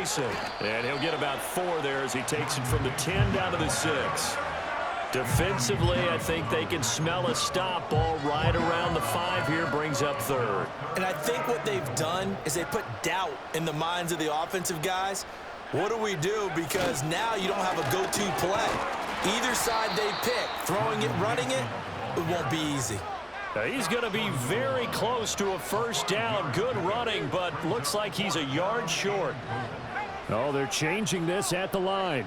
Mason. And he'll get about 4 there as he takes it from the 10 down to the 6. Defensively, I think they can smell a stop. Ball right around the 5 here, brings up 3rd. And I think what they've done is they put doubt in the minds of the offensive guys. What do we do? Because now you don't have a go-to play. Either side they pick, throwing it, running it, it won't be easy. He's going to be very close to a first down. Good running, but looks like he's a yard short. Oh, they're changing this at the line.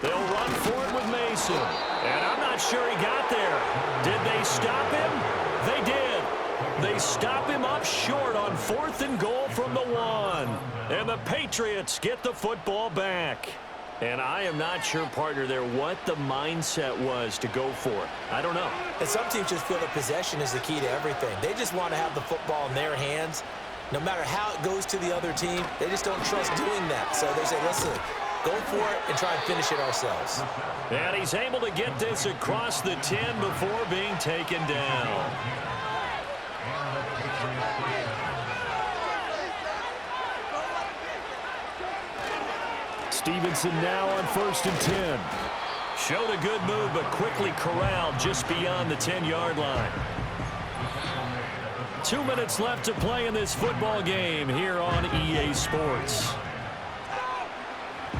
They'll run for it with Mason. And I'm not sure he got there. Did they stop him? They did. They stop him up short on 4th and goal from the 1. And the Patriots get the football back. And I am not sure, partner, there what the mindset was to go for it. I don't know. And some teams just feel that possession is the key to everything. They just want to have the football in their hands. No matter how it goes to the other team, they just don't trust doing that. So they say, listen, go for it and try and finish it ourselves. And he's able to get this across the 10 before being taken down. Stevenson now on 1st and 10. Showed a good move, but quickly corralled just beyond the 10-yard line. 2 minutes left to play in this football game here on EA Sports.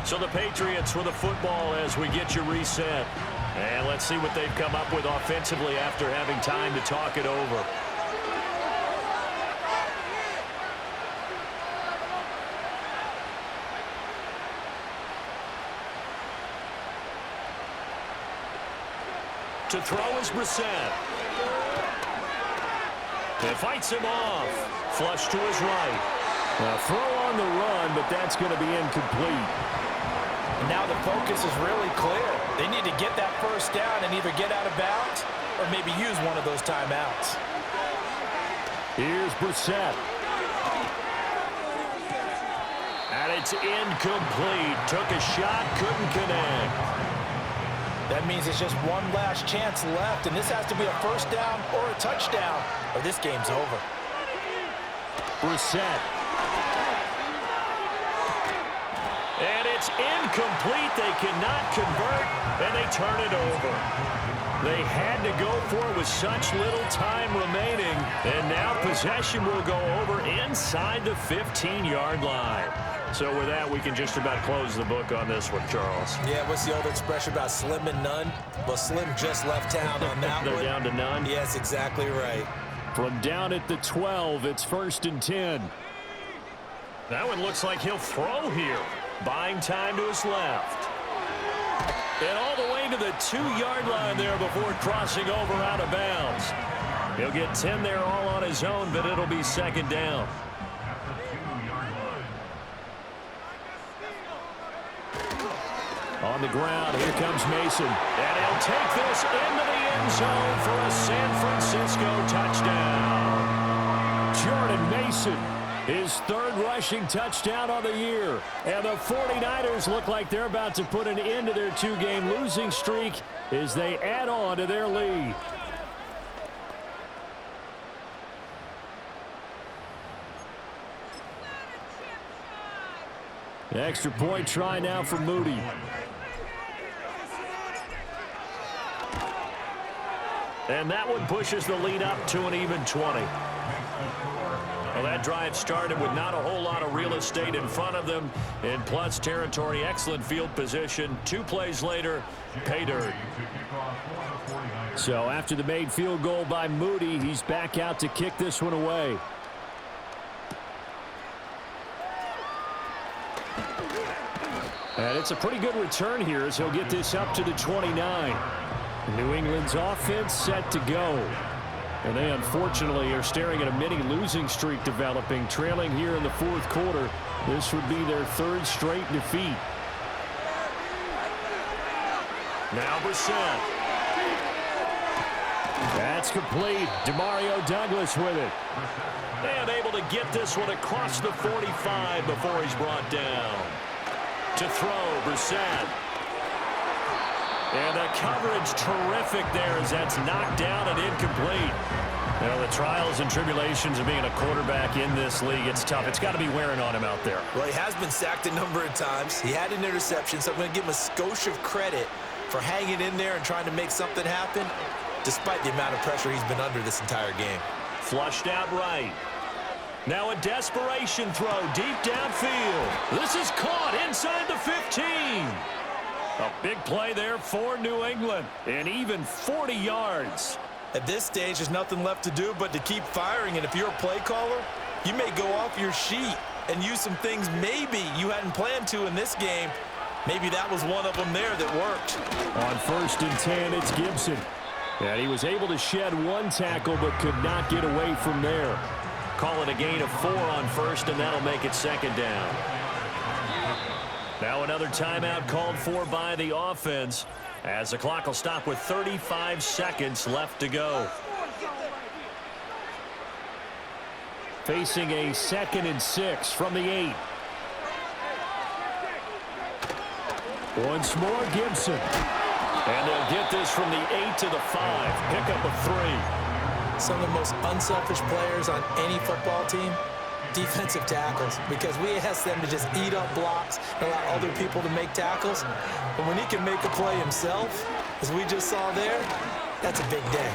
So the Patriots with the football as we get you reset. And let's see what they've come up with offensively after having time to talk it over. To throw is Brissett. It fights him off. Flush to his right. A throw on the run, but that's going to be incomplete. And now the focus is really clear. They need to get that first down and either get out of bounds or maybe use one of those timeouts. Here's Brissett. And it's incomplete. Took a shot, couldn't connect. That means it's just one last chance left, and this has to be a first down or a touchdown, or this game's over. Brissett. And it's incomplete. They cannot convert, and they turn it over. They had to go for it with such little time remaining, and now possession will go over inside the 15-yard line. So with that, we can just about close the book on this one, Charles. Yeah, what's the old expression about slim and none? Well, Slim just left town on that one. They're down to none? Yes, exactly right. From down at the 12, it's 1st and 10. That one looks like he'll throw here. Buying time to his left. And all the way to the 2-yard line there before crossing over out of bounds. He'll get 10 there all on his own, but it'll be 2nd down. On the ground, here comes Mason. And he'll take this into the end zone for a San Francisco touchdown. Jordan Mason, his 3rd rushing touchdown on the year. And the 49ers look like they're about to put an end to their 2-game losing streak as they add on to their lead. The extra point try now for Moody. And that one pushes the lead up to an even 20. Well, that drive started with not a whole lot of real estate in front of them. In plus territory, excellent field position. 2 plays later, pay dirt. So after the made field goal by Moody, he's back out to kick this one away. And it's a pretty good return here as he'll get this up to the 29. New England's offense set to go. And they unfortunately are staring at a mini losing streak developing, trailing here in the 4th quarter. This would be their 3rd straight defeat. Now Brissett. That's complete. Demario Douglas with it. And able to get this one across the 45 before he's brought down. To throw, Brissett. And the coverage terrific there as that's knocked down and incomplete. Well, the trials and tribulations of being a quarterback in this league, it's tough. It's got to be wearing on him out there. Well, he has been sacked a number of times. He had an interception, so I'm going to give him a skosh of credit for hanging in there and trying to make something happen, despite the amount of pressure he's been under this entire game. Flushed out right. Now a desperation throw deep downfield. This is caught inside the 15. A big play there for New England, and even 40 yards. At this stage, there's nothing left to do but to keep firing, and if you're a play caller, you may go off your sheet and use some things maybe you hadn't planned to in this game. Maybe that was one of them there that worked. On 1st and 10, it's Gibson. And he was able to shed one tackle but could not get away from there. Call it a gain of 4 on 1st, and that'll make it 2nd down. Now another timeout called for by the offense, as the clock will stop with 35 seconds left to go. Facing a 2nd and 6 from the 8. Once more, Gibson. And they'll get this from the 8 to the 5. Pickup of 3. Some of the most unselfish players on any football team, defensive tackles, because we ask them to just eat up blocks and allow other people to make tackles. But when he can make a play himself, as we just saw there, that's a big day.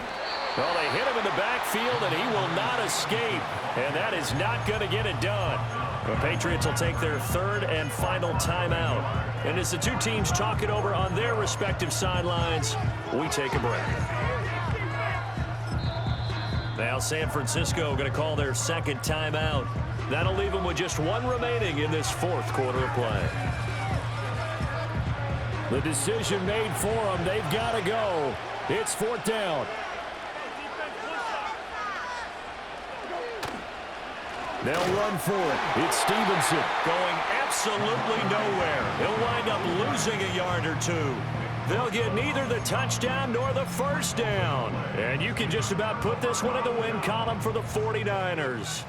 Well, they hit him in the backfield, and he will not escape. And that is not going to get it done. The Patriots will take their 3rd and final timeout. And as the two teams talk it over on their respective sidelines, we take a break. Now San Francisco going to call their 2nd timeout. That'll leave them with just 1 remaining in this 4th quarter of play. The decision made for them. They've got to go. It's 4th down. They'll run for it. It's Stevenson. Going absolutely nowhere. He'll wind up losing a yard or 2. They'll get neither the touchdown nor the 1st down. And you can just about put this one in the win column for the 49ers.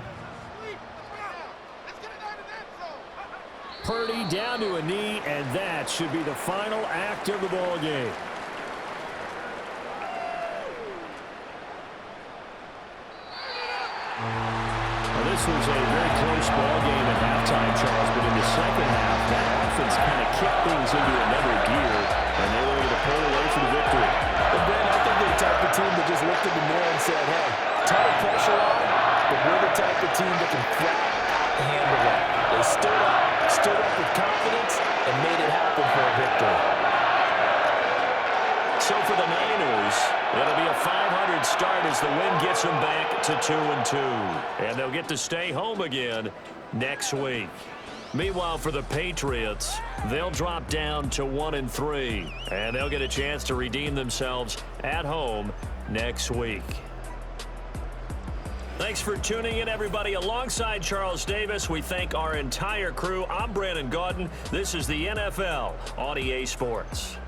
Purdy down to a knee, and that should be the final act of the ball game. This was a very close ball game at halftime, Charles, but in the 2nd half, that offense kind of kicked things into another gear, and they were able to pull away for the victory. But Ben, I think they're the type of team that just looked in the mirror and said, hey, ton of pressure on, but we're the type of team that can flat out handle it. They stood up with confidence, and made it happen for a victory. So for the Niners, it'll be a 500 start as the win gets them back to 2-2. And they'll get to stay home again next week. Meanwhile, for the Patriots, they'll drop down to 1-3. And they'll get a chance to redeem themselves at home next week. Thanks for tuning in, everybody. Alongside Charles Davis, we thank our entire crew. I'm Brandon Gaudin. This is the NFL on EA Sports.